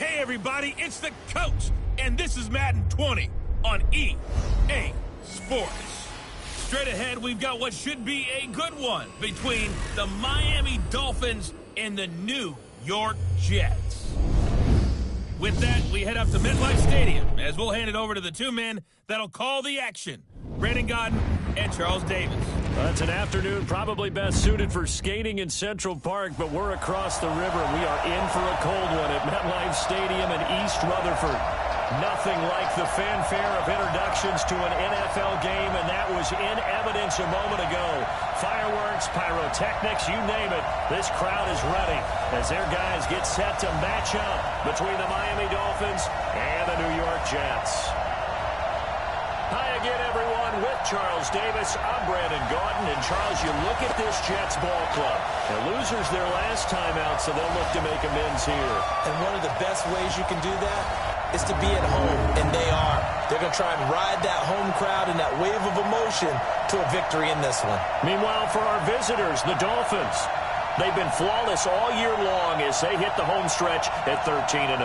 Hey everybody, it's the coach, and this is Madden 20 on EA Sports. Straight ahead, we've got what should be a good one between the Miami Dolphins and the New York Jets. With that, we head up to MetLife Stadium as we'll hand it over to the two men that'll call the action, Brandon Godden and Charles Davis. Well, it's an afternoon probably best suited for skating in Central Park, but we're across the river. We are in for a cold one at MetLife Stadium in East Rutherford. Nothing like the fanfare of introductions to an NFL game, and that was in evidence a moment ago. Fireworks, pyrotechnics, you name it. This crowd is ready as their guys get set to match up between the Miami Dolphins and the New York Jets. Hi again, everyone. With Charles Davis, I'm Brandon Godden. And, Charles, you look at this Jets ball club. They're losers their last time out, so they'll look to make amends here. And one of the best ways you can do that is to be at home, and they are. They're going to try and ride that home crowd and that wave of emotion to a victory in this one. Meanwhile, for our visitors, the Dolphins, they've been flawless all year long as they hit the home stretch at 13-0.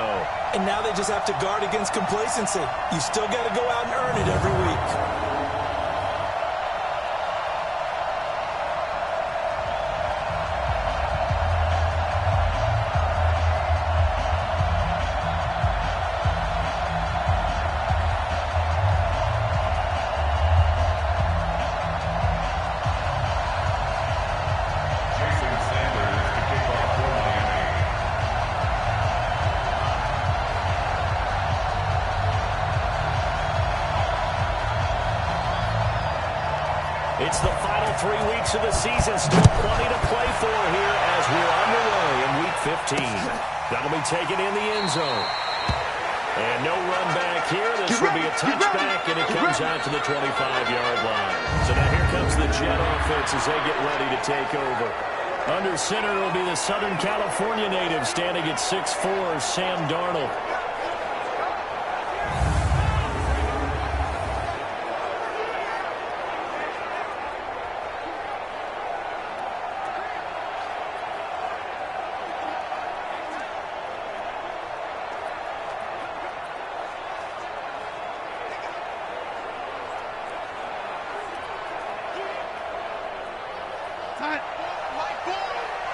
And now they just have to guard against complacency. You still got to go out and earn it every week. It's the final 3 weeks of the season. Still plenty to play for here as we're underway in Week 15. That'll be taken in the end zone. And no run back here. This will be a touchback, and it comes out to the 25-yard line. So now here comes the Jet offense as they get ready to take over. Under center, it'll be the Southern California native standing at 6'4", Sam Darnold.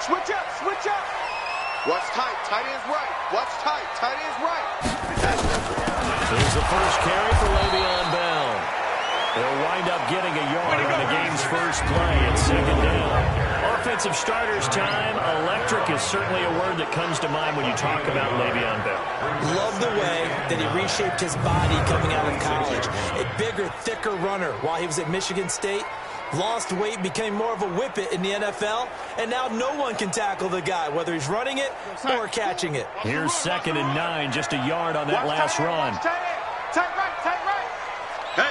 Switch up, switch up. What's tight? Tight end's right. What's tight? Tight end's right. Here's the first carry for Le'Veon Bell. They'll wind up getting a yard on the game's first play at second down. Offensive starters time. Electric is certainly a word that comes to mind when you talk about Le'Veon Bell. Love the way that he reshaped his body coming out of college. A bigger, thicker runner while he was at Michigan State. Lost weight, became more of a whippet in the NFL, and now no one can tackle the guy, whether he's running it or catching it. Here's 2nd and 9, just a yard on that last run. Tight right, tight right. Hey.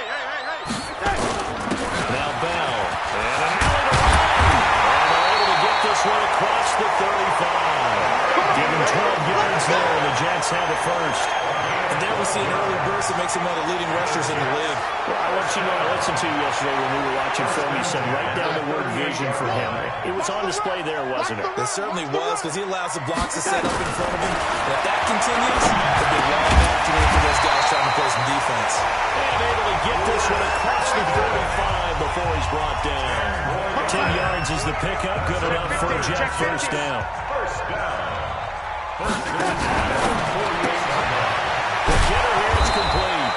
Now Bell, and an alley to run. And they're able to get this one across the 35. Give him 12 yards there, and the Jets have it first. And there we see an early burst that makes him one of the leading rushers in the league. Well, I want you to know, I listened to you yesterday when we were watching film. You said right down the word vision for him. It was on display there, wasn't it? It certainly was, because he allows the blocks to set up in front of him. And if that continues, it'll be a long afternoon for those guys trying to play some defense. And able to get this one across the 35 before he's brought down. 10 yards is the pickup, good enough for a Jet first down. The getter here is complete.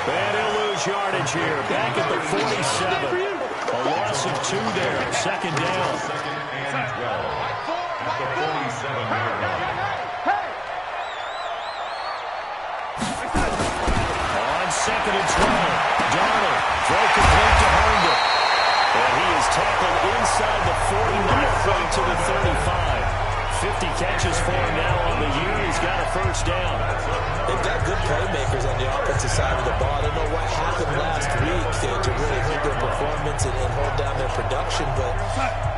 And he'll lose yardage here. Back at the 47. A loss of 2 there. Second down. On 2nd and 12. Darnold. Throw complete to Herndon. And he is tackled inside the 40 to the 35. 50 catches for him now on the year. He's got a first down. They've got good playmakers on the offensive side of the ball. I don't know what happened last week to really hurt their performance and hold down their production, but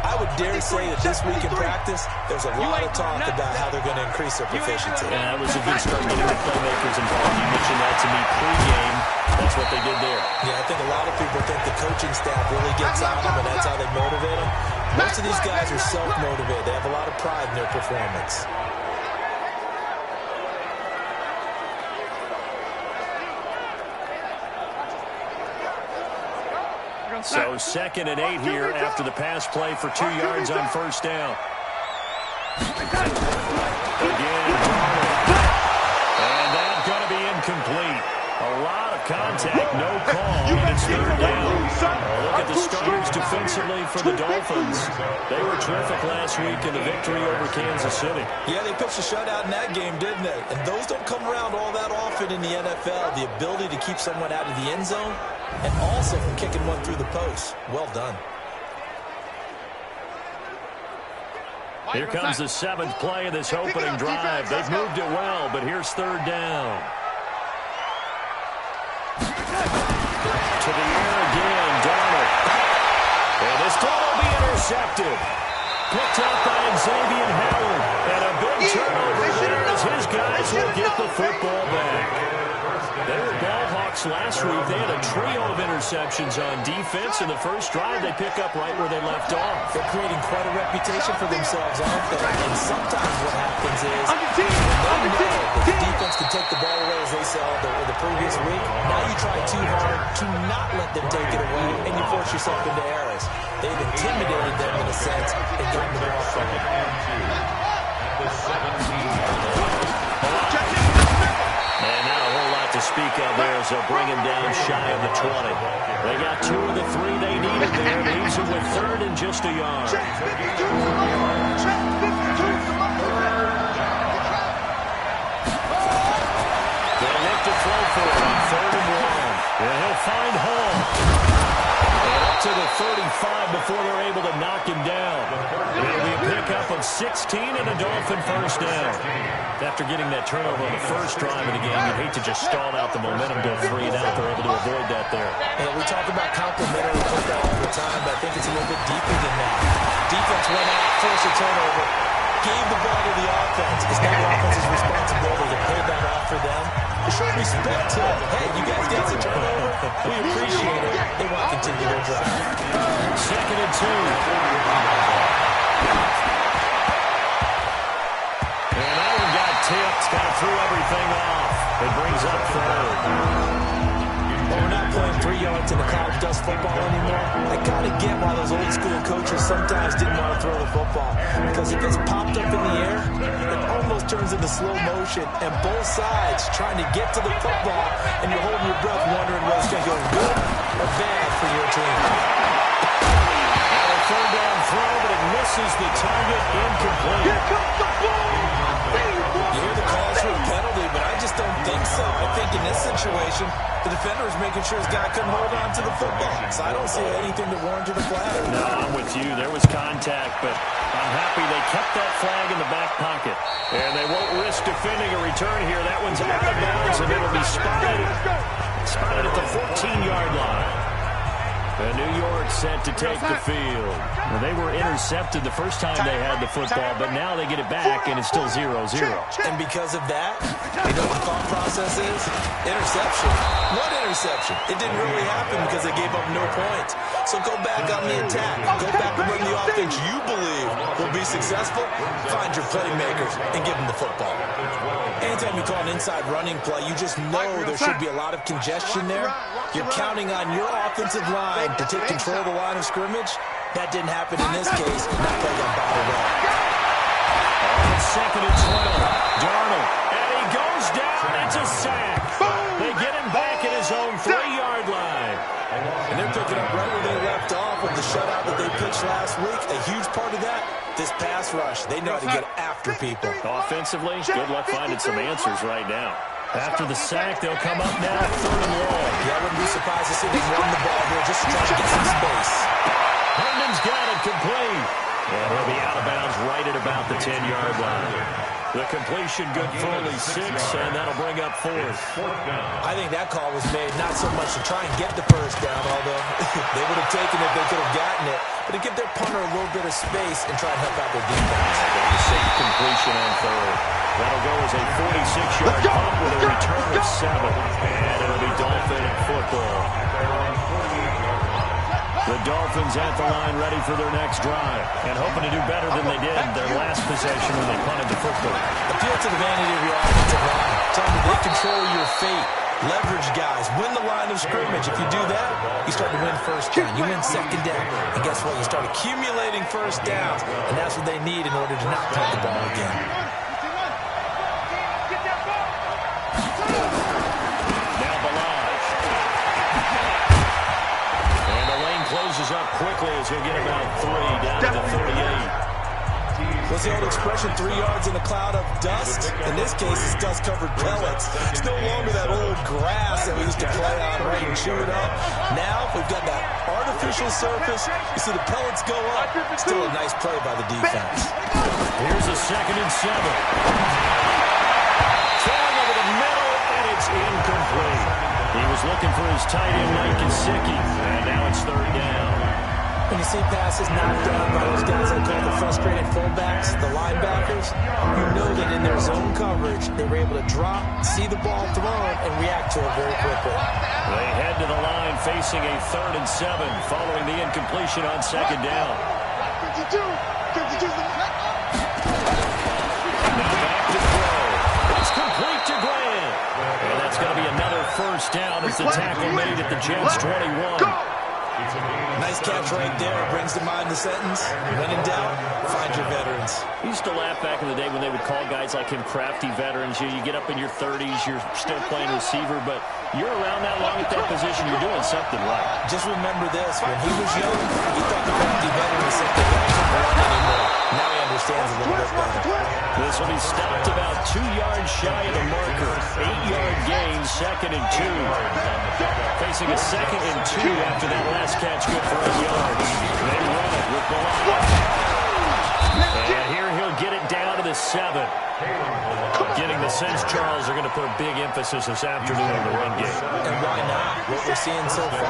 I would dare say that this week in practice, there's a lot of talk about how they're going to increase their proficiency. Yeah, that was a good start getting the playmakers involved. You mentioned that to me pre-game. That's what they did there. Yeah, I think a lot of people think the coaching staff really gets on them, and that's how they motivate them. Most of these guys are self-motivated. They have a lot of pride in their performance. So 2nd and 8 here after the pass play for 2 yards on first down. Again, and that's going to be incomplete. A lot of contact, no call, and it's 3rd down. Look at the starters defensively for the Dolphins. They were terrific last week in the victory over Kansas City. Yeah, they pitched a shutout in that game, didn't they? And those don't come around all that often in the NFL. The ability to keep someone out of the end zone and also from kicking one through the post. Well done. Here comes the 7th play of this opening drive. They've moved it well, but here's 3rd down. To the air again, Donald. And this time will be intercepted. Picked up by Xavier Howard. And a big turnover there as his guys will get the football back. They were ball hawks last week. They had a trio of interceptions on defense. In the first drive, they pick up right where they left off. They're creating quite a reputation for themselves, aren't they? And sometimes what happens is they know that the defense can take the ball away, as they saw the previous week. Now you try too hard to not let them take it away, and you force yourself into errors. They've intimidated them in a sense and gotten the ball from them. And not a whole lot to speak of there as they'll bring him down shy of the 20. They got 2 of the 3 they needed there. Leaves him with 3rd and just a yard. They'll look to throw for it on 3rd and 1. And he'll find Hall. And up to the 35 before they're able to knock him down. It'll be a pickup of 16 and a Dolphin first down. After getting that turnover on the first drive of the game, you'd hate to just stall out the momentum, go 3 and out. They're able to avoid that there. And we talk about complementary football all the time, but I think it's a little bit deeper than that. Defense went out, forced a turnover, gave the ball to the offense. It's now the offense's responsibility to pay that off for them. To show respect to, hey, you guys got the turnover. We appreciate it. They want to continue their drive. 2nd and 2. And that one got tipped, kind of threw everything off. It brings up 3rd. Well, we're not playing 3 yards in a college dust football anymore. I kind of get why those old school coaches sometimes didn't want to throw the football. Because if it's popped up in the air, it almost turns into slow motion. And both sides trying to get to the football, and you're holding your breath wondering whether it's going to go good or bad for your team. And a 3rd down throw, but it misses the target, incomplete. Here comes the ball. You hear the calls for a penalty, but I just don't think so. I think in this situation, the defender is making sure his guy couldn't hold on to the football. So I don't see anything that warranted a flag. No, I'm with you. There was contact, but I'm happy they kept that flag in the back pocket. And they won't risk defending a return here. That one's out of bounds, and it'll be spotted at the 14-yard line. And New York set to take the field. Well, they were intercepted the first time they had the football, but now they get it back, and it's still 0-0. And because of that, you know what the thought process is? Interception. What interception? It didn't really happen because they gave up no points. So go back on the attack. Go back and run the offense you believe will be successful. Find your playmakers and give them the football. Anytime you call an inside running play, you just know there should be a lot of congestion there. You're counting on your offensive line to take control of the line of scrimmage. That didn't happen in this case. That play got bottled up. On 2nd and 12, Darnold, and he goes down. It's a sack. They get him back at his own 3-yard line. And they're picking up right where they left off with the shutout that they pitched last week. A huge part of that, this pass rush. They know how to get after people. Offensively, good luck finding some answers right now. After the sack, they'll come up now 3rd and long. Yeah, I wouldn't be surprised to see them run the ball here just to try to get some space. Herndon's got it complete. And he'll be out of bounds right at about the 10-yard line. The completion good for only 6, and that'll bring up 4th. I think that call was made not so much to try and get the first down, although they would have taken it, they could have gotten it, but to give their punter a little bit of space and try and help out their defense. The same completion on 3rd. That'll go as a 46-yard punt with a return of 7. And it'll be Dolphin football. The Dolphins at the line ready for their next drive and hoping to do better than they did their last possession when they punted the football. Appeal to the vanity of your offensive line. Tell them they control your fate. Leverage guys. Win the line of scrimmage. If you do that, you start to win first down. You win second down. And guess what? You start accumulating first downs. And that's what they need in order to not punt the ball again. Now Balaj. And the lane closes up quickly as he'll get about 3 down to the 38. What's the old expression, 3 yards in a cloud of dust? In this case, it's dust-covered pellets. It's no longer that old grass that we used to play on, right, and chew it up. Now, we've got that artificial surface. You see the pellets go up. Still a nice play by the defense. Here's a 2nd and 7. Throwing over the middle, and it's incomplete. He was looking for his tight end, Mike Gesicki, and now it's 3rd down. When you see passes knocked down by those guys I call the frustrated fullbacks, the linebackers, you know that in their zone coverage, they were able to drop, see the ball thrown, and react to it very quickly. They head to the line facing a 3rd and 7 following the incompletion on 2nd down. Now back to throw. It's complete to Grant. And that's going to be another 1st down as the tackle made at the Jets' 21. Nice catch right there. Brings to mind the sentence, when in doubt, find your veterans. We used to laugh back in the day when they would call guys like him crafty veterans. You get up in your 30s, you're still playing receiver, but you're around that long at that position, you're doing something right. Just remember this. When he was young, he thought the crafty veteran was something that he didn't want anymore. Now he understands a little bit better. This will be stopped about 2 yards shy of the marker. 8-yard gain, 2nd and 2. Facing a 2nd and 2 after that last catch, good for 8 yards. They run it with Balaj. And here he'll get it down to the 7. Getting the sense, Charles, are going to put a big emphasis this afternoon on the run game. And why not? What we're seeing so far,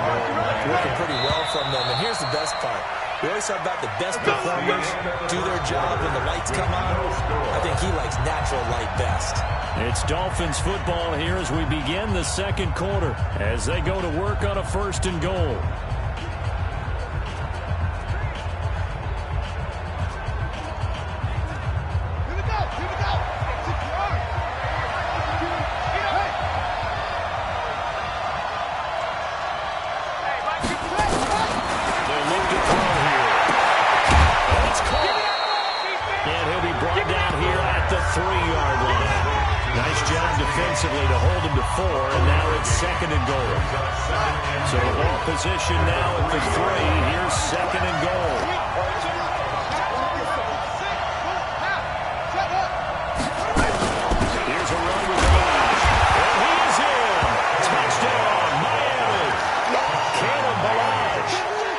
working pretty well from them. And here's the best part. We always talk about the best performers do their job when the lights come on. I think he likes natural light best. It's Dolphins football here as we begin the 2nd quarter as they go to work on a 1st and goal. Defensively to hold him to 4, and now it's 2nd and goal. So the ball position now at the 3. Here's 2nd and goal. Here's a run with Balaj. And he is in. Touchdown, Miami. Caleb Balaj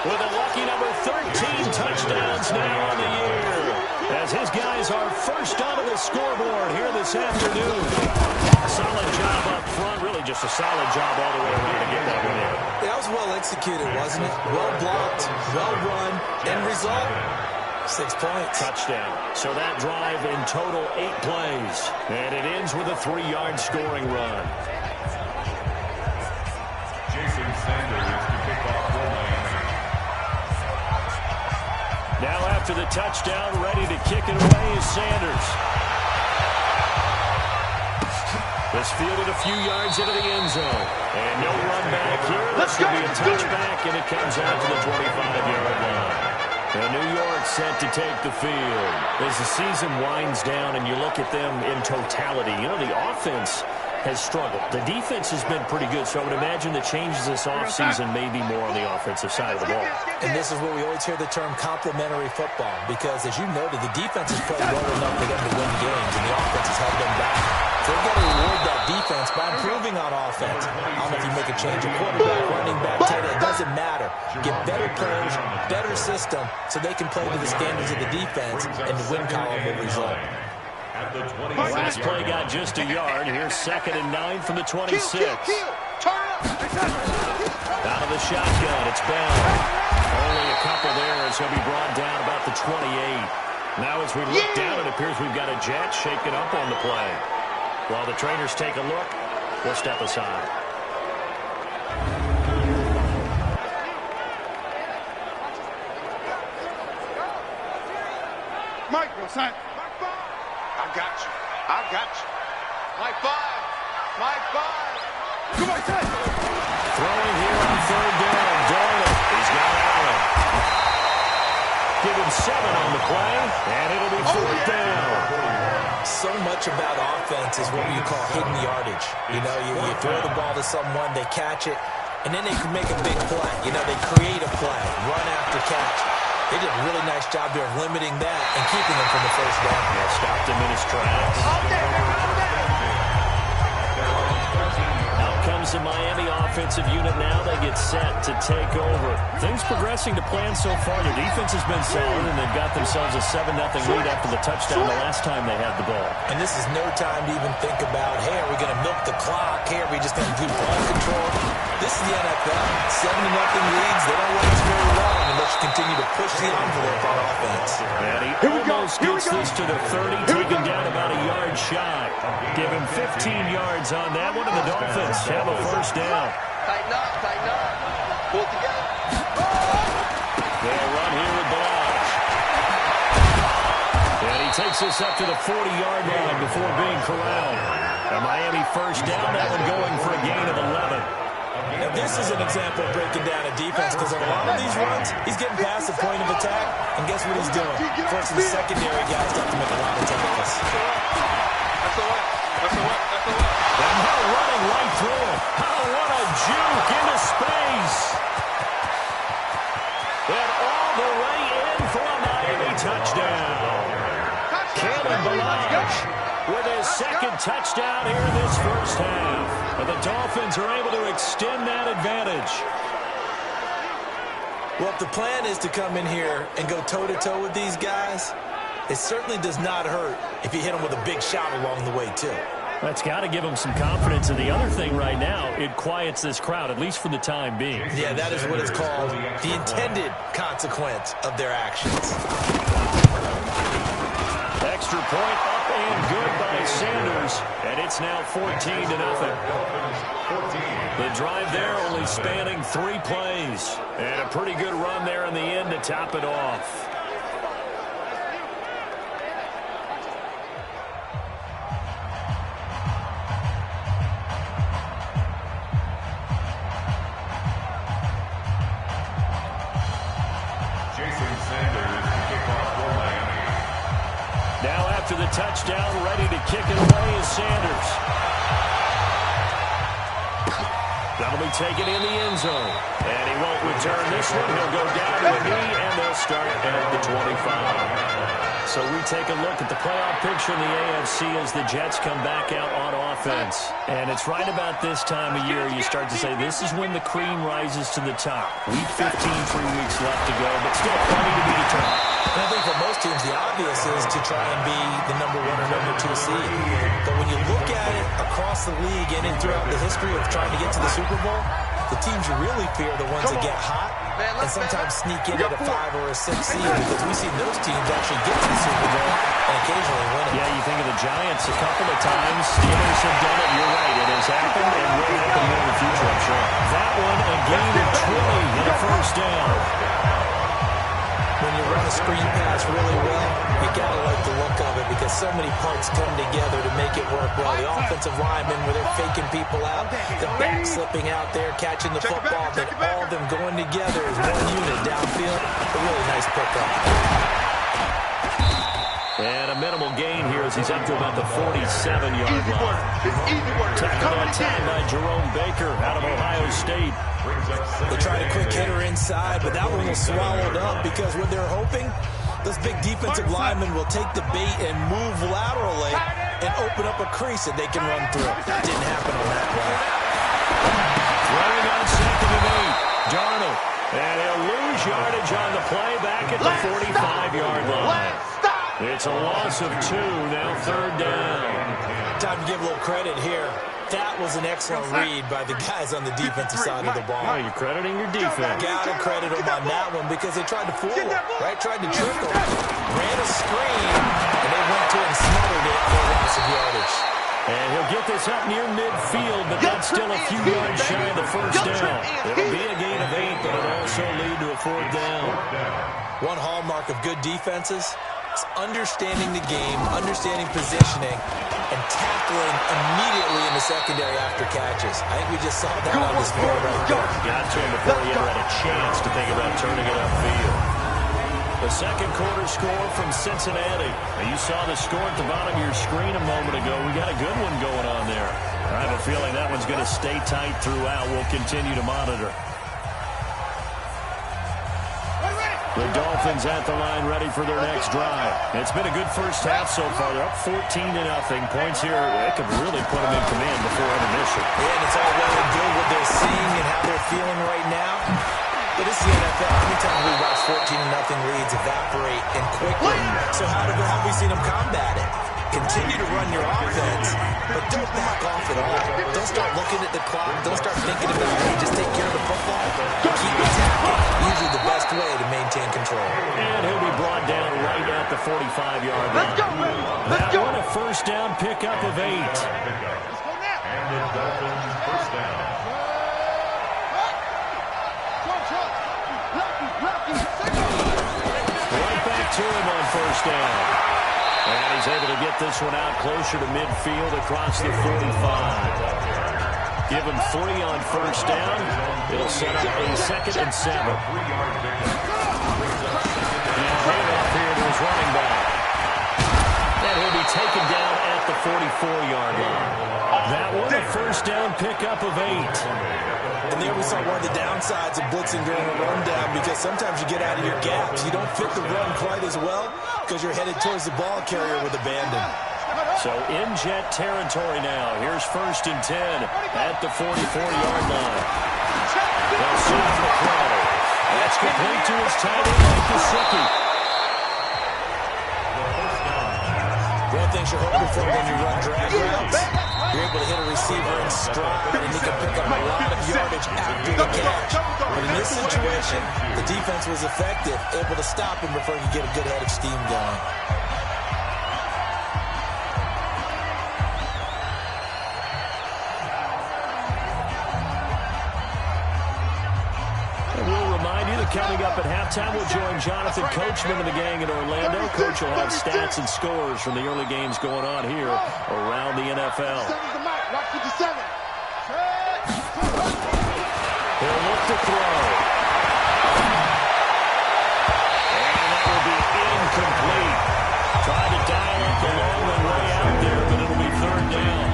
with a lucky number 13 touchdowns now on the year. As his guys are first onto the scoreboard here this afternoon. Solid job up front, really just a solid job all the way around to get that one in. That was well executed, wasn't it? Well blocked, well run, end result, 6 points. Touchdown. So that drive in total 8 plays. And it ends with a 3-yard scoring run. Jason Sanders to kick off the lane. Now after the touchdown, ready to kick it away is Sanders. This fielded a few yards into the end zone. And no run back here. This will be a touchback, and it comes out to the 25-yard line. And New York set to take the field. As the season winds down and you look at them in totality, you know, the offense has struggled. The defense has been pretty good, so I would imagine the changes this offseason may be more on the offensive side of the ball. And this is where we always hear the term complementary football, because as you noted, the defense has played well enough for them to win games, and the offense has held them back. They've got to reward that defense by improving on offense. I don't know if you make a change of quarterback, running back, tight end, it doesn't matter. Get better players, better system, so they can play to the standards of the defense, and the win column will result. Last play got just a yard. Here's 2nd and 9 from the 26. Out of the shotgun, it's Bell. Only a couple there as he'll be brought down about the 28. Now as we look down, it appears we've got a jet shaking up on the play. While the trainers take a look, we'll step aside. Mike, what's that? I got you. I got you. My 5. My 5. Throwing here on third down. Darnold. He's got Allen. Give him 7 on the play, and it'll be fourth down. So much about offense is what you call hidden yardage. You know, you throw the ball to someone, they catch it, and then they can make a big play. You know, they create a play, run after catch. They did a really nice job there of limiting that and keeping him from the first down. Yeah, stopped him in his tracks. Out comes the Miami offensive unit now. They get set to take over. Things progressing to plan so far. Their defense has been solid, and they've got themselves a 7-0 lead after the touchdown the last time they had the ball. And this is no time to even think about, hey, are we going to milk the clock? Hey, are we just going to do ball control? This is the NFL. 7-0 leads. They don't last very long unless you continue to push the envelope on offense. And he almost gets this to the 30, taken down about a yard shy. Give him 15 yards on that one, and the Dolphins have a first down. Tighten up, tighten up. Pull it together. They'll run here with Balaj. And he takes us up to the 40-yard line before being corralled. A Miami first down, that one going for a gain of 11. Now, this is an example of breaking down a defense because on a lot of these runs, he's getting past the point of attack, and guess what he's doing? Forcing the secondary guys to have to make a lot of tackles. That's the way. That's the way. That's the way. And now running right through him. Oh, what a juke into space. And all the way in for a Miami touchdown. Kalen Balaj with his second touchdown here in this first half. And the Dolphins are able to extend that advantage. Well, if the plan is to come in here and go toe-to-toe with these guys, it certainly does not hurt if you hit them with a big shot along the way, too. That's got to give them some confidence. And the other thing right now, it quiets this crowd, at least for the time being. Yeah, that is what is called the intended consequence of their actions. Extra point up and good by Sanders. And it's now 14-0. The drive there only spanning 3 plays. And a pretty good run there in the end to top it off. Now after the touchdown, ready to kick it away is Sanders. That'll be taken in the end zone. And he won't return this one. He'll go down to a knee, and they'll start at the 25. So we take a look at the playoff picture in the AFC as the Jets come back out on offense. And it's right about this time of year you start to say this is when the cream rises to the top. Week 15, 3 weeks left to go, but still plenty to be determined. And I think for most teams, the obvious is to try and be the number 1 or number 2 seed. But when you look at it across the league and throughout the history of trying to get to the Super Bowl, the teams you really fear are the ones that get hot and sometimes sneak in at a 5 or a 6 seed, because we've seen those teams actually get to the Super Bowl and occasionally win it. Yeah, you think of the Giants a couple of times. Steelers have done it. You're right. It has happened and will happen more in the future, I'm sure. That one, a gain of 20 and a first down. When you run a screen pass really well, you got to like the look of it because so many parts come together to make it work well. The offensive linemen, where they're faking people out, the back slipping out there, catching the football, then all of them going together as one unit downfield. A really nice pickup. And a minimal gain here as he's up to about the 47-yard line. Tackled on time by Jerome Baker out of Ohio State. They tried a quick hitter inside, but that one was swallowed up because what they're hoping, those big defensive linemen will take the bait and move laterally and open up a crease that they can run through. Didn't happen on that play. Throwing on 2nd and 8. Darnold. And he'll lose yardage on the play back at the 45-yard line. It's a loss of 2, now 3rd down. Time to give a little credit here. That was an excellent read by the guys on the defensive side of the ball. Oh, you're crediting your defense. Got to credit them on that one because they tried to fool him, right? Tried to trick him. Ran a screen, and they went to it and smothered it for a loss of yardage. And he'll get this up near midfield, but that's still a few yards shy of the first down. It'll be a gain of 8, but it'll also lead to a 4th down. One hallmark of good defenses is understanding the game, understanding positioning, and tackling immediately in the secondary after catches. I think we just saw that on display right there. Got to him before he ever had a chance to think about turning it upfield. The second quarter score from Cincinnati. Now, you saw the score at the bottom of your screen a moment ago. We got a good one going on there. I have a feeling that one's going to stay tight throughout. We'll continue to monitor. The Dolphins at the line, ready for their next drive. It's been a good first half so far. They're up 14-0. Points here, it could really put them in command before intermission. Yeah, and it's all well and good what they're seeing and how they're feeling right now. But this is the NFL. Anytime we watch 14-0 leads evaporate and quickly. So how have we seen them combat it? Continue to run your offense, but don't back off at all. Don't start looking at the clock. Don't start thinking about it. Just take care of the football. Keep attacking. Usually the best way to maintain control. And he'll be brought down right at the 45-yard line. Let's go, baby. Let's that go. one a first down pickup of 8. And the Dolphins first down. Right back to him on first down. And he's able to get this one out closer to midfield across the 45. Give him 3 on first down. It'll set up a 2nd and 7. And handoff here to his running back. And he'll be taken down at the 44-yard line. That one a first down pickup of 8. And there we saw one of the downsides of blitzing during a rundown, because sometimes you get out of your gaps. You don't fit the run quite as well because you're headed towards the ball carrier with abandon. So in jet territory now. Here's 1st and 10 at the 44-yard line. They'll sit on the play. That's complete to his tight end, Mike Gesicki. One thing you're hoping for when you run drag routes, you're able to hit a receiver in stride, and you can pick up a lot of yardage after the catch. But in this situation, the defense was effective, able to stop him before he could get a good head of steam going. Coming up at halftime, we'll join Jonathan Coachman and the gang in Orlando. Coach will have stats and scores from the early games going on here around the NFL. He'll look to throw. And that will be incomplete. Tried to dial up the long one way out there, but it'll be 3rd down.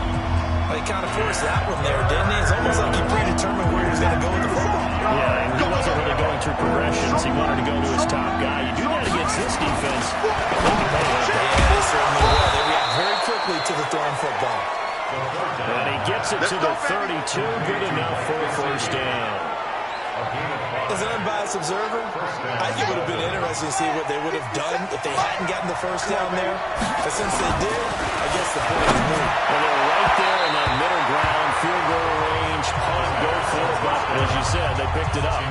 Well, he kind of forced that one there, didn't he? It's almost like he predetermined where he was going to go with the football. Yeah, and he wasn't really going through progressions. He wanted to go to his top guy. You do that against this defense. Yeah, they certainly will. They react very quickly to the throwing football. And he gets it to the 32. Good enough for a first down. As an unbiased observer, I think it would have been interesting to see what they would have done if they hadn't gotten the first down there. But since they did, I guess the point is moved. And they're right there in that middle ground, field goal range, punt, go for it. But as you said, they picked it up.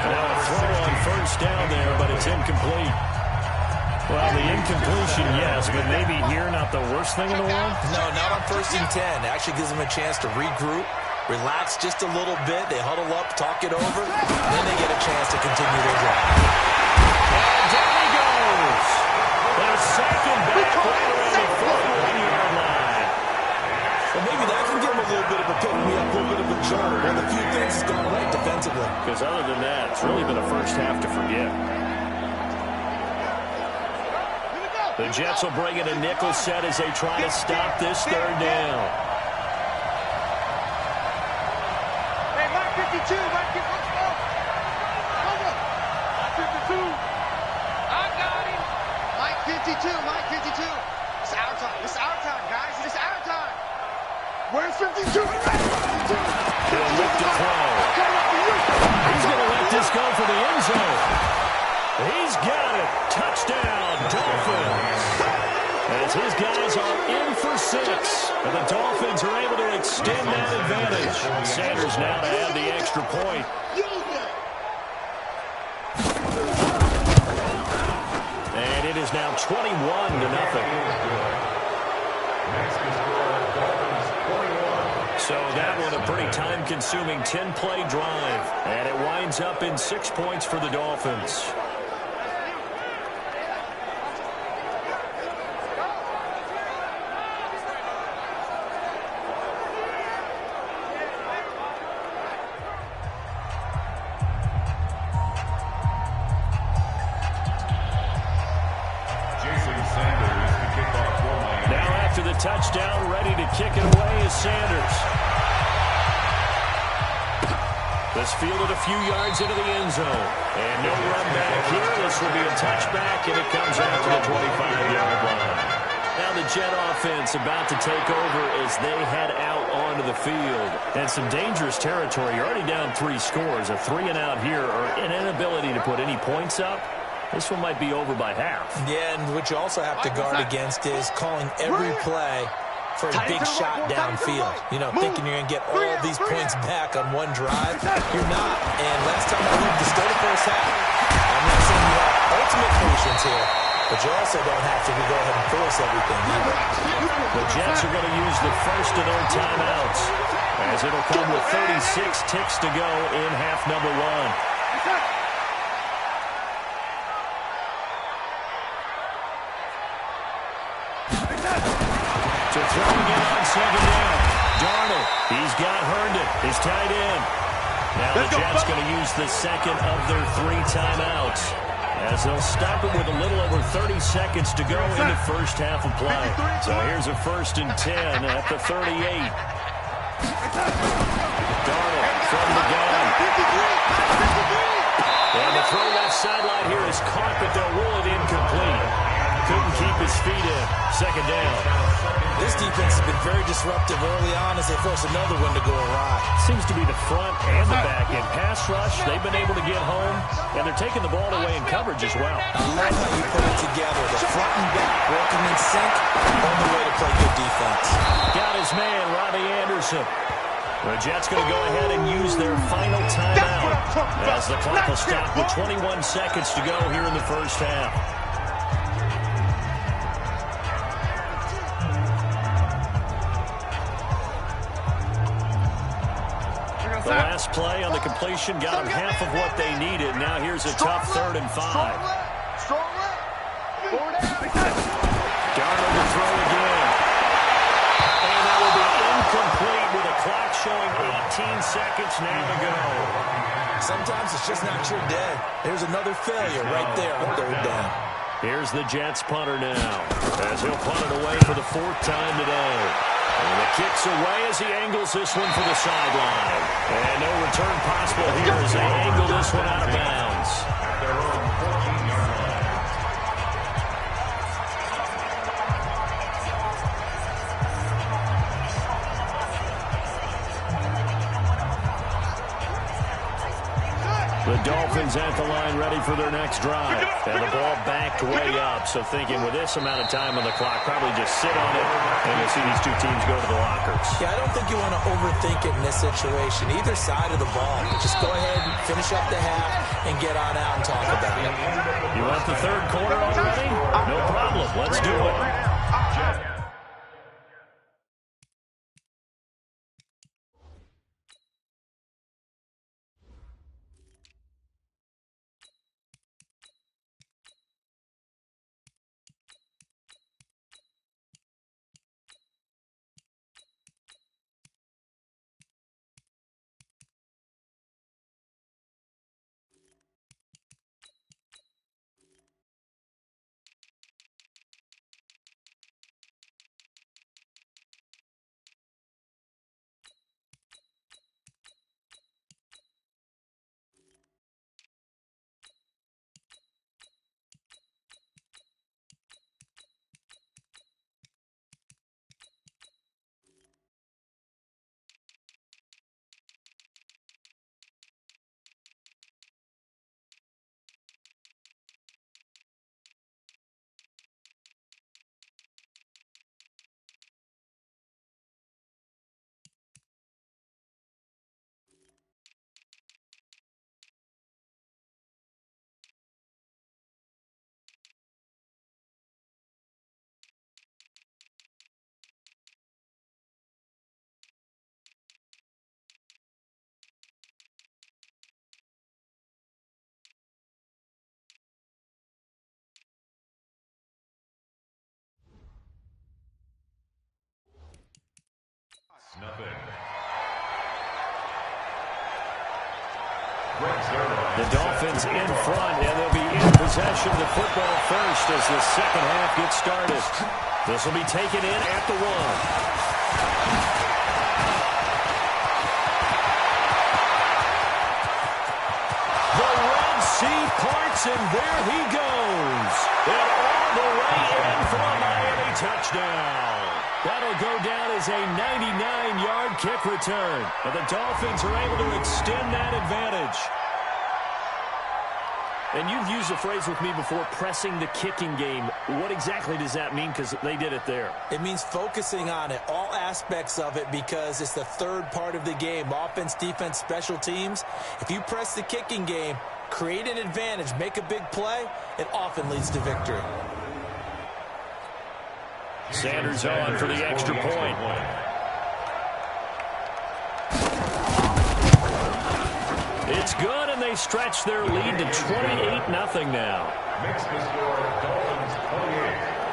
Now a throw on first down there, but it's incomplete. Well, the incompletion, yes, but maybe here not the worst thing in the world? No, not on 1st and 10. It actually gives them a chance to regroup, relax just a little bit. They huddle up, talk it over, and then they get a chance to continue their drive. And down he goes. They're second back right around the 41-yard line. Well, maybe that can give them a little bit of a pick-me-up, a little bit of a jolt. One of the few things that's gone right defensively. Because other than that, it's really been a first half to forget. The Jets will bring in a nickel set as they try to stop this 3rd down. Hey, Mike 52, Mike 52. Mike 52. I got him. Mike 52, Mike 52. It's our time. It's our time, guys. It's our time. Where's 52? He'll look to throw. He's going to let this go for the end zone. He's got it. Touchdown, Dolphins. As his guys are in for 6. And the Dolphins are able to extend that advantage. Sanders now to add the extra point. And it is now 21-0. So that one a pretty time-consuming 10-play drive. And it winds up in 6 points for the Dolphins. the touchdown, ready to kick it away is Sanders. This fielded a few yards into the end zone. And no run back here. This will be a touchback, and it comes out to the 25-yard line. Now the Jet offense about to take over as they head out onto the field. And some dangerous territory. You're already down 3 scores. A 3-and-out here, or an inability to put any points up. This one might be over by half. Yeah, and what you also have to guard against is calling every play for a big shot downfield. You know, thinking you're going to get all these points back on one drive. You're not. And last time I looked, to start the first half, I'm not saying you have ultimate patience here, but you also don't have to go ahead and force everything either. The Jets are going to use the first of their timeouts, as it'll come with 36 ticks to go in half number 1. To throw again on second down. Darnold, he's got Herndon, his tight end. Now the Jets going to use the second of their 3 timeouts, as they'll stop it with a little over 30 seconds to go in the first half of play. So here's a 1st and 10 at the 38. Darnold from the gun. And the throw left sideline here is caught, but they'll rule it incomplete. Couldn't keep his feet in. Second down. This defense has been very disruptive early on as they force another one to go awry. Seems to be the front and the back. In pass rush, they've been able to get home, and they're taking the ball away in coverage as well. I love how you put it together. The front and back working in sync on the way to play good defense. Got his man, Robbie Anderson. The Jets going to go ahead and use their final timeout, as the clock will stop with 21 seconds to go here in the first half. The last play on the completion got them half of what they needed. Now here's a tough 3rd and 5. Darnold to throw again. And that will be incomplete with a clock showing 18 seconds now to go. Sometimes it's just not your day. There's another failure right there on 3rd down. Here's the Jets punter now, as he'll punt it away for the 4th time today. And the kick's away as he angles this one for the sideline. And no return possible here as they angle this one out of bounds. Their own 14-yard line. The Dolphins at the line ready for their next drive. And the ball backed way up. So thinking with this amount of time on the clock, probably just sit on it, and you'll see these 2 teams go to the lockers. Yeah, I don't think you want to overthink it in this situation. Either side of the ball. Just go ahead and finish up the half and get on out and talk about it. You want the 3rd quarter already? No problem. Let's do it. Nothing. Greg Zerlo. The Dolphins in front, and they'll be in possession of the football first as the second half gets started. This will be taken in at the 1. The Red Sea parts, and there he goes. And all the way in for a Miami touchdown. That'll go down as a 99-yard kick return. And the Dolphins are able to extend that advantage. And you've used the phrase with me before, pressing the kicking game. What exactly does that mean? Because they did it there. It means focusing on it, all aspects of it, because it's the third part of the game. Offense, defense, special teams. If you press the kicking game, create an advantage, make a big play, it often leads to victory. Sanders on for the extra point. It's good, and they stretch their lead to 28-0 now.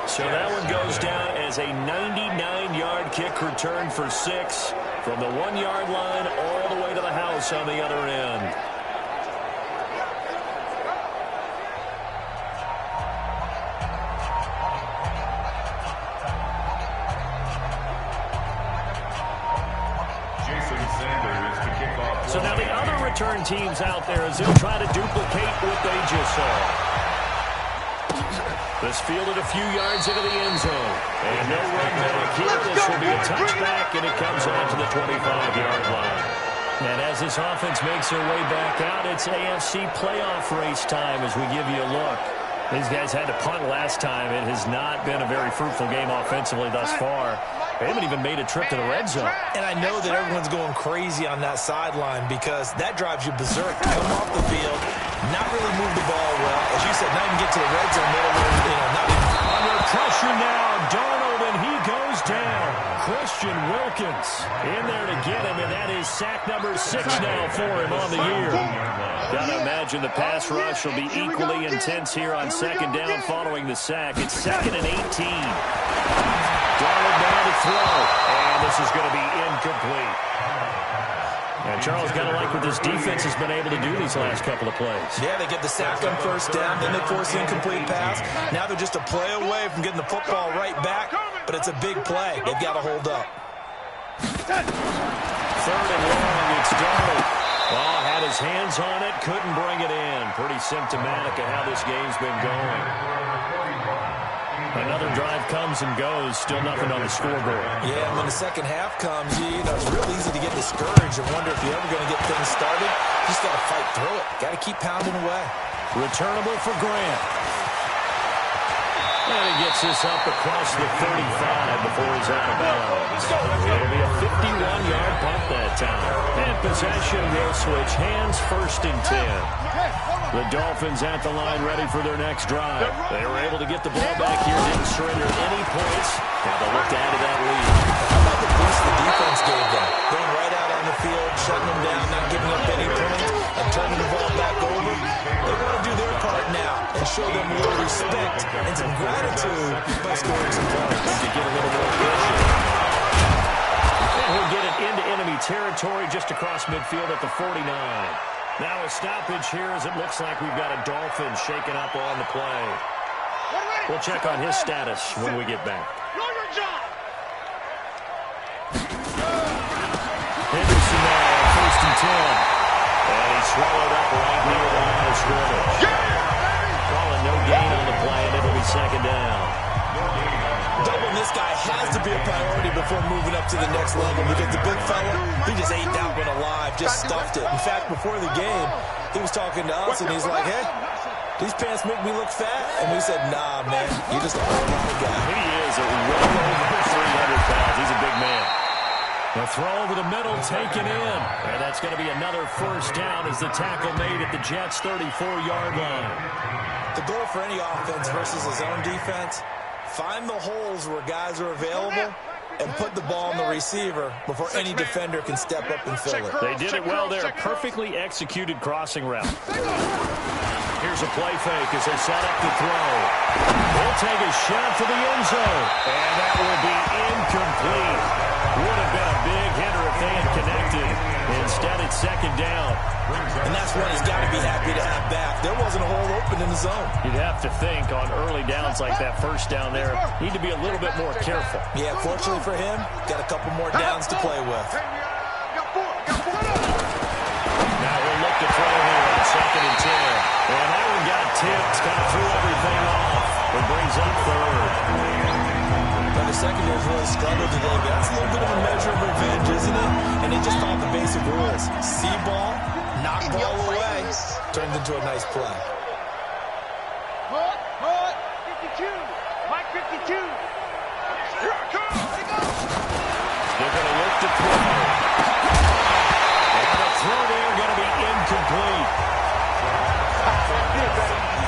So that one goes down as a 99-yard kick return for 6 from the 1-yard line all the way to the house on the other end. So now the other return teams out there as they'll try to duplicate what they just saw. This fielded a few yards into the end zone. And no run back here. This will be a touchback, and it comes on to the 25-yard line. And as this offense makes their way back out, it's AFC playoff race time as we give you a look. These guys had to punt last time. It has not been a very fruitful game offensively thus far. They haven't even made a trip to the red zone. And I know that everyone's going crazy on that sideline because that drives you berserk to come off the field, not really move the ball well. As you said, not even get to the red zone. Not even. Under pressure now, Darnold, and he goes down. Christian Wilkins in there to get him, and that is sack number 6 now for him on the year. Gotta imagine the pass rush will be equally intense here on second down following the sack. It's 2nd and 18. Darnold down to throw, and this is going to be incomplete. And Charles, got to like what this defense has been able to do these last couple of plays. Yeah, they get the sack on first down, then they force the incomplete pass. Now they're just a play away from getting the football right back, but it's a big play. They've got to hold up. 3rd and long, it's Darnold. Oh, had his hands on it, couldn't bring it in. Pretty symptomatic of how this game's been going. Another drive comes and goes, still nothing on the scoreboard. Yeah, when the second half comes, it's real easy to get discouraged and wonder if you're ever going to get things started. You just got to fight through it. Got to keep pounding away. Returnable for Grant. And he gets this up across the 35 before he's out of bounds. It'll be a 51-yard punt that time. And possession will switch hands, 1st and 10. The Dolphins at the line ready for their next drive. They were able to get the ball back here, didn't surrender any points. Now they'll look to add to that lead. How about the boost the defense gave them? Going right out on the field, shutting them down, not giving up any points, and turning the ball back over. They want to do their part now and show them a little respect and some gratitude by scoring some points. To get a little more pressure. And he'll get it into enemy territory just across midfield at the 49. Now a stoppage here as it looks like we've got a Dolphin shaken up on the play. We'll check on his status when we get back. Henderson now, 1st and 10. And he's swallowed up right near the line of scrimmage. Calling no gain on the play, and it'll be 2nd down. Doubling this guy has to be a priority before moving up to the next level because the big fella, he just ate that one alive, just stuffed it. In fact, before the game, he was talking to us, and he's like, hey, these pants make me look fat. And we said, nah, man, you're just a all-around guy. He is a well over 300 pounds. He's a big man. The throw over the middle taken in. And that's going to be another 1st down as the tackle made at the Jets' 34-yard line. The goal for any offense versus his own defense, find the holes where guys are available and put the ball on the receiver before any defender can step up and fill it. They did it well there. A perfectly executed crossing route. Here's a play fake as they set up the throw. He'll take a shot to the end zone. And that will be incomplete. Would have been a big hitter if they had connected. Instead, it's second down. And that's one he's got to be happy to have back. There wasn't a hole open in the zone. You'd have to think on early downs like that first down there, need to be a little bit more careful. Yeah, fortunately for him, got a couple more downs to play with. Now we'll look to throw here on 2nd and 10. And that one got tipped, kind of threw everything off. It brings up third. But the secondary's really struggled today. But that's a little bit of a measure of revenge, isn't it? And they just followed the basic rules. See ball, knock ball away, turns into a nice play. Put, 52, Mike 52. Here I come. They're going to look to throw. And the throw there going to be incomplete.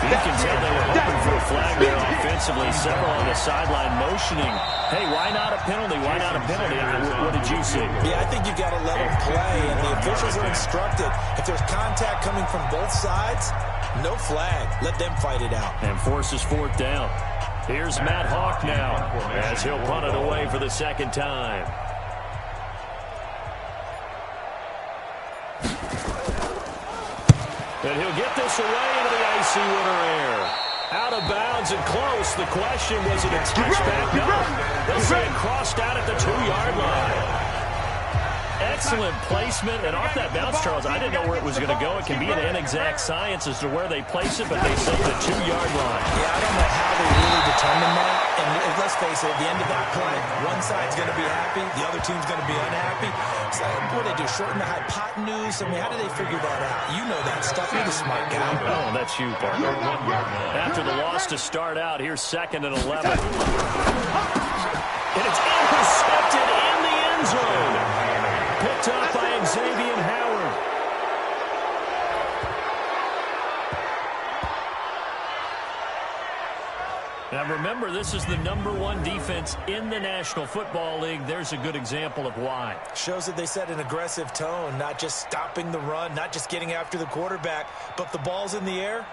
You can tell they were hoping for a flag there offensively. Several on the sideline motioning. Hey, why not a penalty? Why not a penalty? What did you see? Yeah, I think you've got to let them play, and the officials are instructed. If there's contact coming from both sides, no flag. Let them fight it out. And forces 4th down. Here's Matt Hawk now as he'll punt it away for the second time. And he'll get this away into the icy winter air. Out of bounds and close. The question, was it a touchback? No. They say it crossed out at the 2-yard line. Excellent placement. And off that bounce, Charles, I didn't know where it was going to go. It can be an inexact science as to where they place it, but they say the 2-yard line. Yeah, I don't know how they really determine that. And let's face it, at the end of that play, one side's going to be happy, the other team's going to be unhappy. So what do they do, shorten the hypotenuse? I mean, how do they figure that out? You know that stuff. You're the smart guy. Oh, that's you, partner. After the loss to start out, here's 2nd and 11. And it's intercepted in the end zone. Picked up by Xavier Howard. Now remember, this is the #1 defense in the National Football League. There's a good example of why. Shows that they set an aggressive tone, not just stopping the run, not just getting after the quarterback, but the ball's in the air.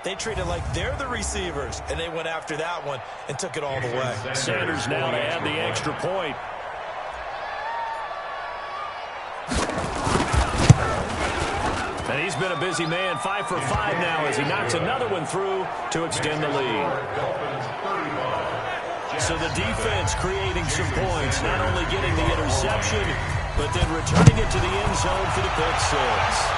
They treat it like they're the receivers, and they went after that one and took it all the way. Sanders now to add the extra point. And he's been a busy man, 5 for 5 now as he knocks another one through to extend the lead. So the defense creating some points, not only getting the interception, but then returning it to the end zone for the pick six.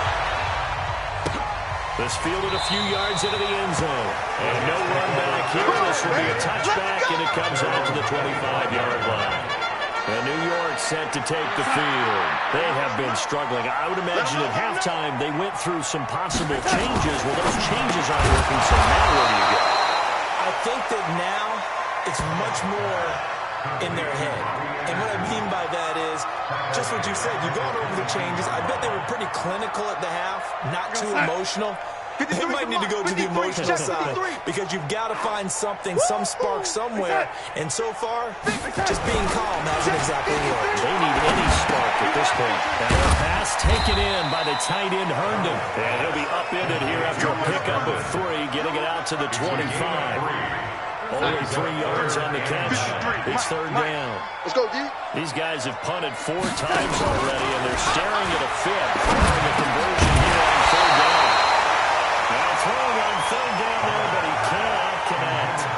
This fielded a few yards into the end zone. And no run back here. This will be a touchback, and it comes out to the 25-yard line. And New York set to take the field. They have been struggling. I would imagine at halftime they went through some possible changes. Well, those changes aren't working, so now where do you go? I think that now it's much more in their head. And what I mean by that is just what you said. You've gone over the changes. I bet they were pretty clinical at the half, not too emotional. They might need to go to the emotional side because you've got to find something, some spark somewhere. And so far, just being calm hasn't exactly worked. They need any spark at this point. And a pass taken in by the tight end, Herndon. And he'll be upended here after a pickup of 3, getting it out to the 25. Only 3 yards on the catch. It's 3rd down. Let's go, D. These guys have punted 4 times already, and they're staring at a fifth. Trying a conversion here on 3rd down. Now throwing on 3rd down there, but he cannot connect.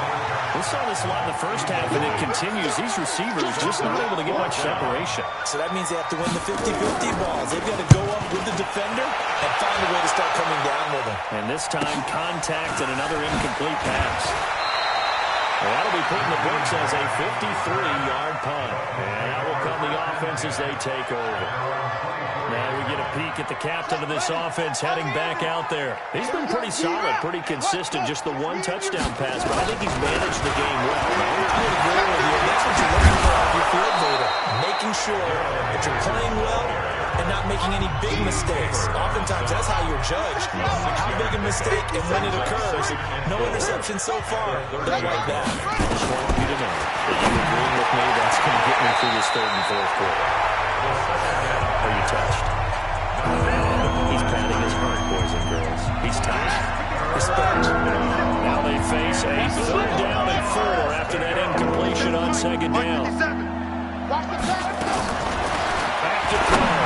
We saw this a lot in the first half, and it continues. These receivers just not able to get much separation. So that means they have to win the 50-50 balls. They've got to go up with the defender and find a way to start coming down with him. And this time, contact and another incomplete pass. Well, that'll be put in the books as a 53-yard punt. And that will come the offense as they take over. Now we get a peek at the captain of this offense heading back out there. He's been pretty solid, pretty consistent, just the 1 touchdown pass, but I think he's managed the game well. I would agree with you. That's what you're looking for out of your field leader. Making sure that you're playing well and not making any big mistakes. Oftentimes, that's how you're judged. How big a mistake and when it occurs. No interception so far. Don't like that. I just want you to know that you agree with me. That's going to get me through this 3rd and 4th quarter. Are you touched? He's patting his heart, boys and girls. He's touched. Respect. Now they face a 3rd down and 4 after that incompletion on 2nd down. Watch the pass. Back to throw.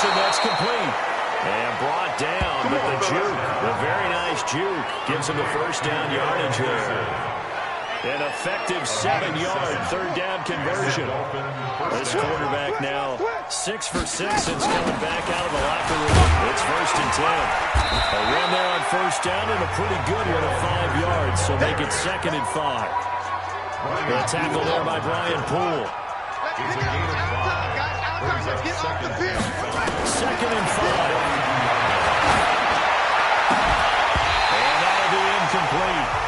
looks, and that's complete. And brought down, but the juke, the very nice juke, gives him the first down yardage there. An effective 7-yard third-down conversion. This quarterback now 6 for 6 since coming back out of the locker room. It's 1st and 10. A run there on first down and a pretty good one at 5 yards, so make it 2nd and 5. A tackle there by Brian Poole. Let's get off the field. 2nd and 5. And that'll be incomplete.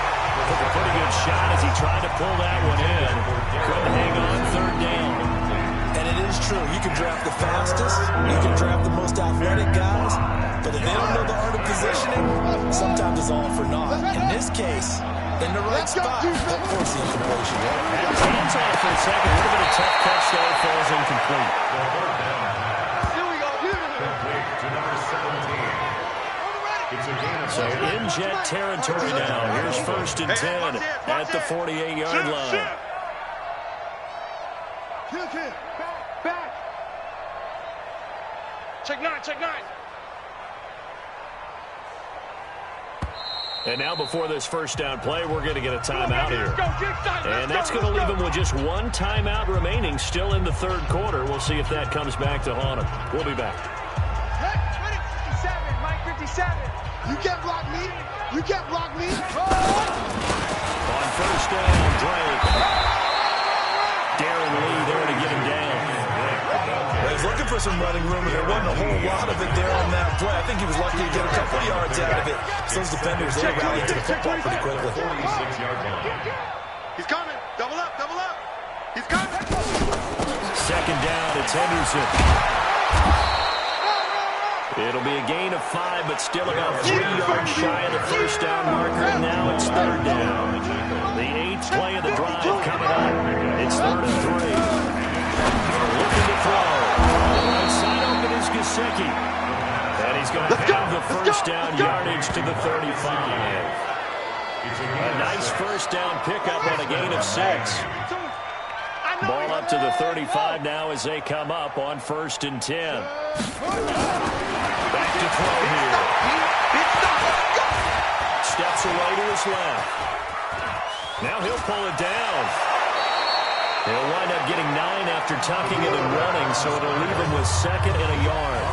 Took a pretty good shot as he tried to pull that one in. Couldn't hang on 3rd down. And it is true. You can draft the fastest. You can draft the most athletic guys. But if they don't know the art of positioning, sometimes it's all for naught. In this case, in the right spot, of course the incompletion. Had his hands on it for a second. A little bit of tough catch there. Falls incomplete. Here we go. Complete to number 17. It's a gain of So in jet territory now. Here's 1st and 10 at the 48-yard line. Back. Check 9. And now before this first down play, we're going to get a timeout here. And that's going to leave him with just one timeout remaining still in the 3rd quarter. We'll see if that comes back to haunt him. We'll be back. 57, Mike 57. You can't block me. On first down, Drake. Darren Lee there to get him down. He's looking for some running room, and there wasn't a whole lot of it there on that play. I think he was lucky to get a couple of yards out of it. So those defenders, they rallied to the football pretty quickly. 46-yard line. He's coming. Double up. He's coming. 2nd down, it's Henderson. It'll be a gain of 5, but still about 3 yards shy of the first down marker, and now it's 3rd down. The 8th play of the drive coming up. It's 3rd and 3. Looking to throw. Right side open is Gesicki. And he's going to have the first down yardage to the 35. A nice first down pickup on a gain of 6. Ball up to the 35 now as they come up on 1st and 10. Back to throw here. Steps away to his left. Now he'll pull it down. He'll wind up getting 9 after tucking it and running, so it'll leave him with 2nd and a yard.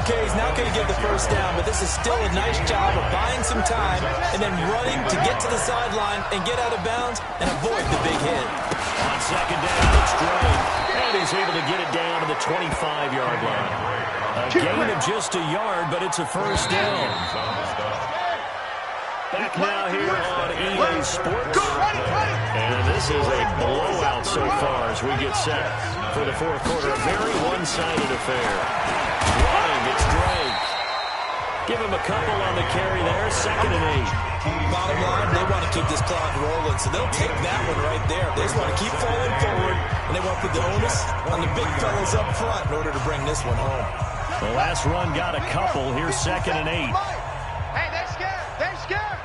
Okay, he's not going to get the first down, but this is still a nice job of buying some time and then running to get to the sideline and get out of bounds and avoid the big hit. On 2nd down, it's Drake, and he's able to get it down to the 25-yard line. A gain of just a yard, but it's a first down. Back now here on EA Sports. And this is a blowout so far as we get set for the 4th quarter. A very one-sided affair. Running, it's Drake. Give him a couple on the carry there. 2nd and 8. Bottom line, they want to keep this clock rolling, so they'll take that one right there. They just want to keep falling forward, and they want to put the onus on the big fellas up front in order to bring this one home. The last run got a couple. Here's 2nd and 8. Hey, they're scared.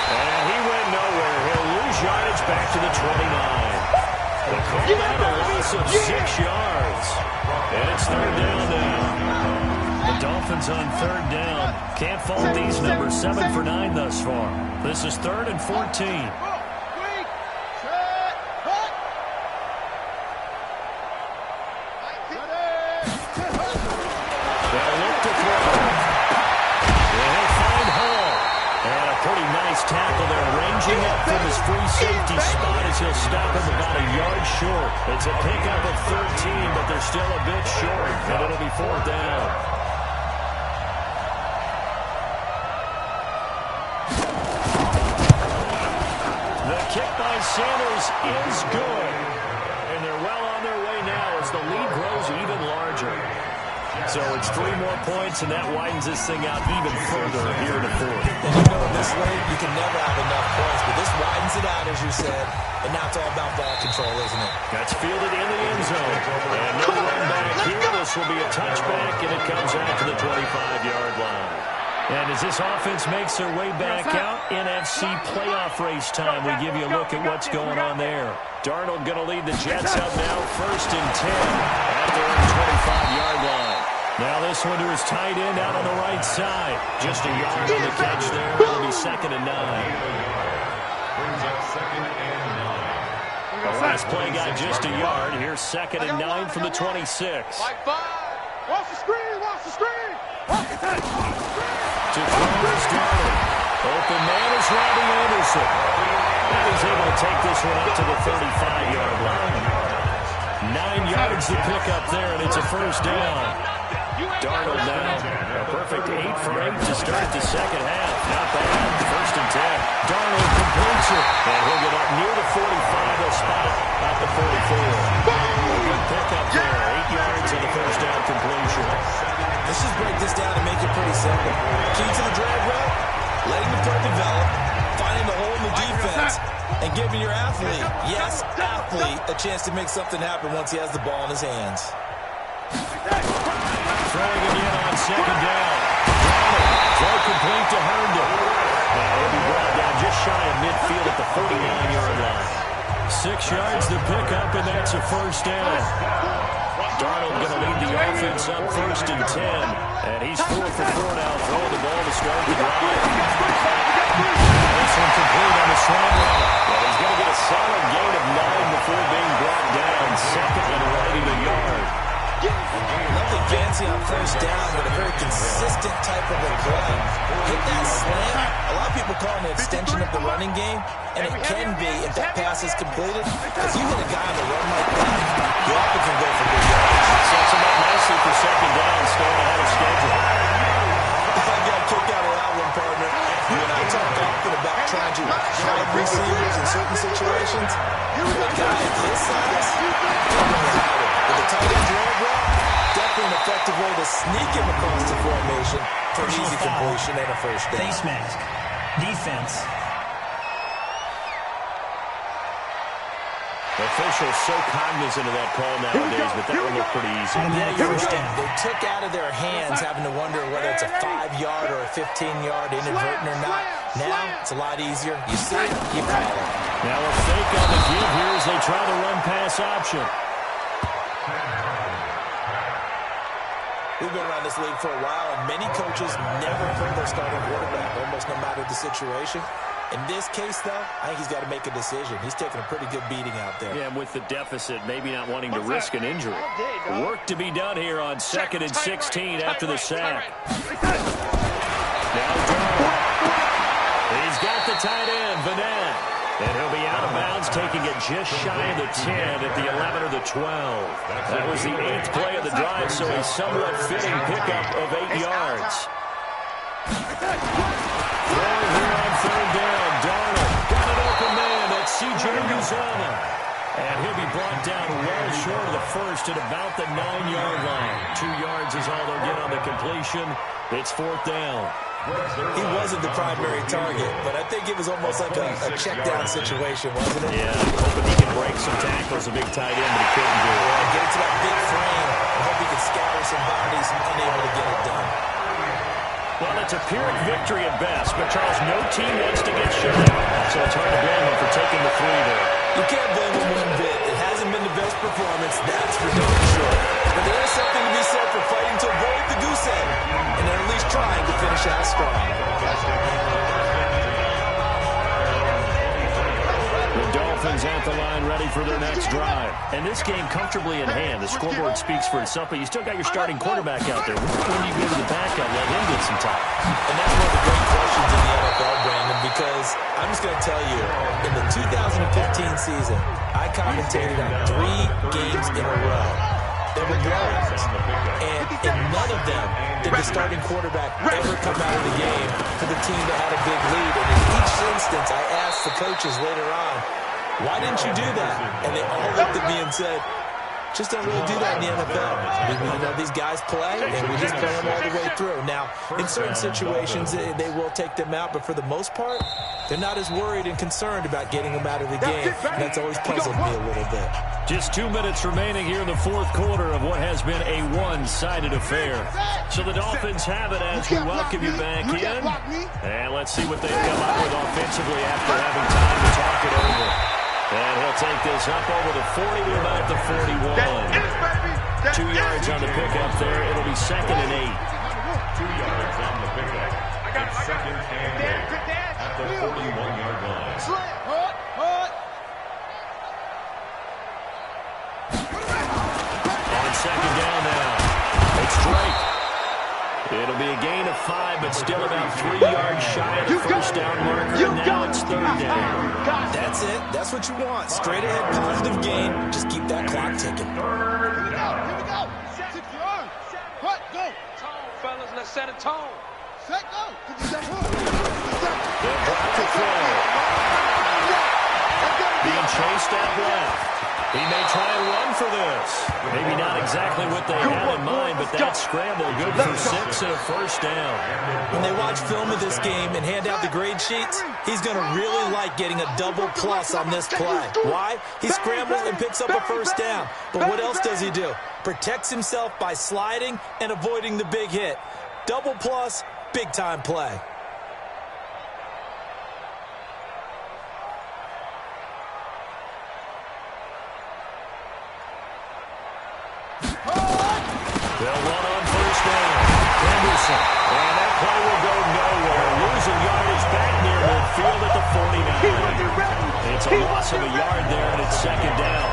And he went nowhere. He'll lose yardage back to the 29. They call that a loss of 6 yards. And it's 3rd down now. The Dolphins on 3rd down. Can't fault these numbers. 7 for 9 thus far. This is 3rd and 14. Tackle there, ranging up from his free safety spot as he'll stop him about a yard short. It's a pickup of 13, but they're still a bit short, and it'll be 4th down. The kick by Sanders is good, and they're well on their way now as the lead grows even larger. So it's 3 more points, and that widens this thing out even further here in the 4th. And you know this late, you can never have enough points, but this widens it out, as you said, and now it's all about ball control, isn't it? That's fielded in the end zone. And no run back here. This will be a touchback, and it comes out to the 25-yard line. And as this offense makes their way back out, NFC playoff race time, we give you a look at what's going on there. Darnold going to lead the Jets up now, 1st and 10 at their 25-yard line. Now this one to his tight end out on the right side. Just a yard on the catch there. It'll be 2nd and 9. Brings up 2nd and 9. The last play got just a yard. Here's 2nd and 9 from the 26. Watch the screen, watch the screen. To throw is Darnold. Open man is Robbie Anderson. And he's able to take this one up to the 35-yard line. 9 yards to pick up there, and it's a 1st down. Darnold now, a perfect 8 for 8 to start the second half. Not bad. 1st and 10. Darnold completes it, and he'll get up near the 45. He'll spot it at the 44. Good pickup there. 8 yards on the 1st down completion. Let's just break this down and make it pretty simple. Key to the drag route, letting the play develop, finding the hole in the defense, and giving your athlete, yes, athlete, a chance to make something happen once he has the ball in his hands. Throwing again on 2nd down. Throw complete to Herndon. Now he'll be brought down just shy of midfield at the 49-yard line. 6 yards to pick up, and that's a 1st down. Darnold going to lead the offense up 1st and 10. And he's 4 for 4 now, throwing the ball to start the drive. This one complete on the slant route. Well, he's going to get a solid gain of 9 before being brought down. 2nd and right at a yard. Nothing fancy on 1st down, but a very consistent type of a play. Hit that slant. A lot of people call it an extension of the running game, and it can be if that pass is completed. If you hit a guy on the run like that, you often can go for good yards. Sets him up nicely for 2nd down, staying ahead of schedule. I got a kick out of that one, partner. You and I talk often about trying to hide receivers in certain situations. A guy of his size, with a tight end drag route, definitely an effective way to sneak him across the formation for an easy completion and a 1st down. Face mask. Defense. Officials so cognizant of that call nowadays, but that one looked pretty easy. Yeah, you're right. They took out of their hands having to wonder whether it's a 5-yard or a 15-yard inadvertent or not. Now, it's a lot easier. You see it, you call it. Now a fake on the give here as they try the run-pass option. We've been around this league for a while, and many coaches never put their starting quarterback, almost no matter the situation. In this case, though, I think he's got to make a decision. He's taking a pretty good beating out there. Yeah, with the deficit, maybe not wanting to risk an injury. Work to be done here on 2nd and 16 after the sack. Now Darnold. He's got the tight end, Vanette. And he'll be out of bounds, taking it just shy of the 10 at the 11 or the 12. That was the 8th play of the drive, so a somewhat fitting pickup of 8 yards. Throwing here on 3rd down, Darnold. Got an open man, that's C.J. Uzomah. And he'll be brought down well short of the 1st at about the 9-yard line. 2 yards is all they'll get on the completion. It's 4th down. He wasn't the primary target, but I think it was almost like a check-down situation, wasn't it? Yeah, hoping he can break some tackles, a big tight end, but he couldn't do it. Yeah, get to that big frame. I hope he can scatter some bodies, unable to get it done. Well, it's a Pyrrhic victory at best, but Charles, no team wants to get shut. So it's hard to blame him for taking the 3 there. You can't blame him one bit. It hasn't been the best performance, that's for darn sure. But there is something to be said for fighting to avoid the goose egg, and then at least trying to finish out strong. The Dolphins at the line, ready for their next drive. And this game comfortably in hand. The scoreboard speaks for itself, but you still got your starting quarterback out there. When do you go to the backup, let him get some time? And that's one of the great questions in the NFL, Brandon, because I'm just going to tell you, in the 2015 season, I commentated on 3 games in a row. They were blowouts. And in none of them did the starting quarterback ever come out of the game for the team that had a big lead. And in each instance, I asked the coaches later on, why didn't you do that? And they all looked at me and said, Just don't really do that in the NFL. These guys play, and we just play them all the way through. Now, in certain situations, they will take them out, but for the most part, they're not as worried and concerned about getting them out of the game. And that's always puzzled me a little bit. Just 2 minutes remaining here in the fourth quarter of what has been a one-sided affair. So the Dolphins have it as we welcome you back in. And let's see what they come up with offensively after having time to talk it over. And he'll take this up over the 40 to about the 41. 2 yards on the pickup there. It'll be 2nd and 8. 2 yards on the pickup. It's 2nd and 8 at the 41-yard line. On 2nd down now. It's Drake. It'll be a gain of 5, but still about 3 yards shy of the first down marker. And now it's 3rd down. That's it. That's what you want. Straight ahead, positive gain. Just keep that clock ticking. Here we go. Set your arm. Hut, go. Tone, fellas. Let's set a tone. Set, go. They'll block the throw. Being chased out left. He may try and run for this. Maybe not exactly what they had in mind, but that scramble good for 6 and a first down. When they watch film of this game and hand out the grade sheets, he's going to really like getting a double plus on this play. Why? He scrambles and picks up a first down. But what else does he do? Protects himself by sliding and avoiding the big hit. Double plus, big-time play. They'll run on first down. Henderson. And that play will go nowhere. Losing yardage back near midfield at the 49. It's a loss of a yard there, and it's 2nd down.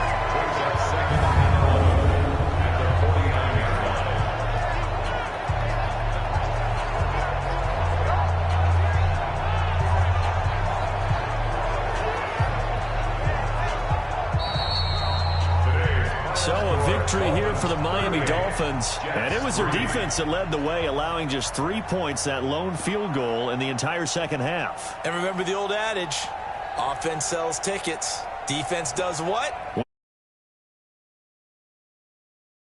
So a victory here for the Miami Dolphins. And it was their defense that led the way, allowing just 3 points, that lone field goal in the entire second half. And remember the old adage, offense sells tickets. Defense does what?